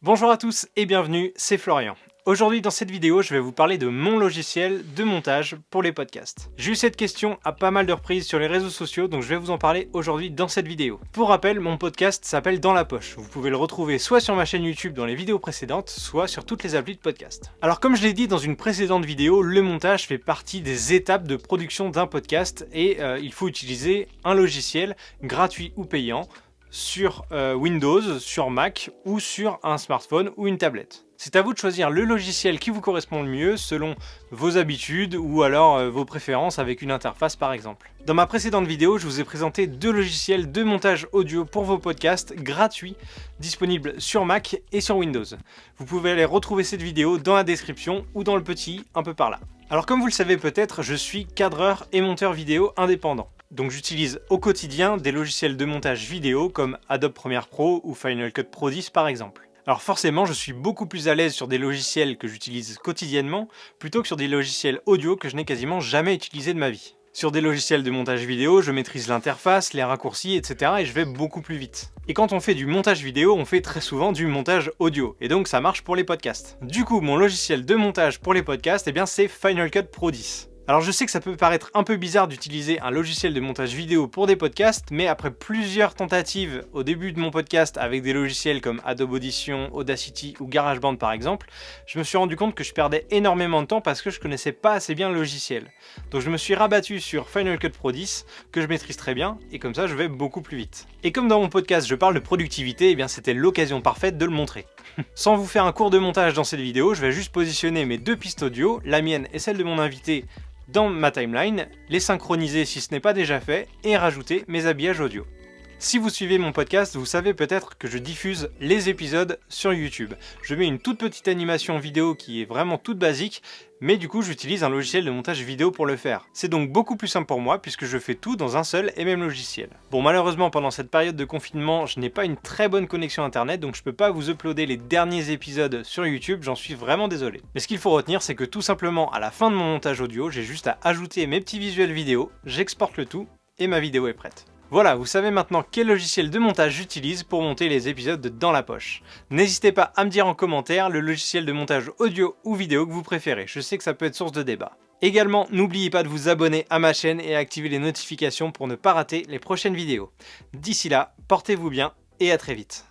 Bonjour à tous et bienvenue, c'est Florian. Aujourd'hui dans cette vidéo, je vais vous parler de mon logiciel de montage pour les podcasts. J'ai eu cette question à pas mal de reprises sur les réseaux sociaux, donc je vais vous en parler aujourd'hui dans cette vidéo. Pour rappel, mon podcast s'appelle Dans la poche. Vous pouvez le retrouver soit sur ma chaîne YouTube dans les vidéos précédentes, soit sur toutes les applis de podcast. Alors comme je l'ai dit dans une précédente vidéo, le montage fait partie des étapes de production d'un podcast et il faut utiliser un logiciel gratuit ou payant sur Windows, sur Mac ou sur un smartphone ou une tablette. C'est à vous de choisir le logiciel qui vous correspond le mieux selon vos habitudes ou alors vos préférences avec une interface par exemple. Dans ma précédente vidéo, je vous ai présenté deux logiciels de montage audio pour vos podcasts gratuits disponibles sur Mac et sur Windows. Vous pouvez aller retrouver cette vidéo dans la description ou dans le petit un peu par là. Alors comme vous le savez peut-être, je suis cadreur et monteur vidéo indépendant. Donc j'utilise au quotidien des logiciels de montage vidéo comme Adobe Premiere Pro ou Final Cut Pro 10 par exemple. Alors forcément, je suis beaucoup plus à l'aise sur des logiciels que j'utilise quotidiennement plutôt que sur des logiciels audio que je n'ai quasiment jamais utilisés de ma vie. Sur des logiciels de montage vidéo, je maîtrise l'interface, les raccourcis, etc. et je vais beaucoup plus vite. Et quand on fait du montage vidéo, on fait très souvent du montage audio, et donc ça marche pour les podcasts. Du coup, mon logiciel de montage pour les podcasts, c'est Final Cut Pro 10. Alors je sais que ça peut paraître un peu bizarre d'utiliser un logiciel de montage vidéo pour des podcasts, mais après plusieurs tentatives au début de mon podcast avec des logiciels comme Adobe Audition, Audacity ou GarageBand par exemple, je me suis rendu compte que je perdais énormément de temps parce que je connaissais pas assez bien le logiciel. Donc je me suis rabattu sur Final Cut Pro 10, que je maîtrise très bien, et comme ça je vais beaucoup plus vite. Et comme dans mon podcast je parle de productivité, c'était l'occasion parfaite de le montrer. Sans vous faire un cours de montage dans cette vidéo, je vais juste positionner mes deux pistes audio, la mienne et celle de mon invité, dans ma timeline, les synchroniser si ce n'est pas déjà fait et rajouter mes habillages audio. Si vous suivez mon podcast, vous savez peut-être que je diffuse les épisodes sur YouTube. Je mets une toute petite animation vidéo qui est vraiment toute basique, mais du coup j'utilise un logiciel de montage vidéo pour le faire. C'est donc beaucoup plus simple pour moi puisque je fais tout dans un seul et même logiciel. Bon, malheureusement pendant cette période de confinement, je n'ai pas une très bonne connexion internet, donc je peux pas vous uploader les derniers épisodes sur YouTube, j'en suis vraiment désolé. Mais ce qu'il faut retenir, c'est que tout simplement à la fin de mon montage audio, j'ai juste à ajouter mes petits visuels vidéo, j'exporte le tout et ma vidéo est prête. Voilà, vous savez maintenant quel logiciel de montage j'utilise pour monter les épisodes de Dans la poche. N'hésitez pas à me dire en commentaire le logiciel de montage audio ou vidéo que vous préférez, je sais que ça peut être source de débat. Également, n'oubliez pas de vous abonner à ma chaîne et à activer les notifications pour ne pas rater les prochaines vidéos. D'ici là, portez-vous bien et à très vite.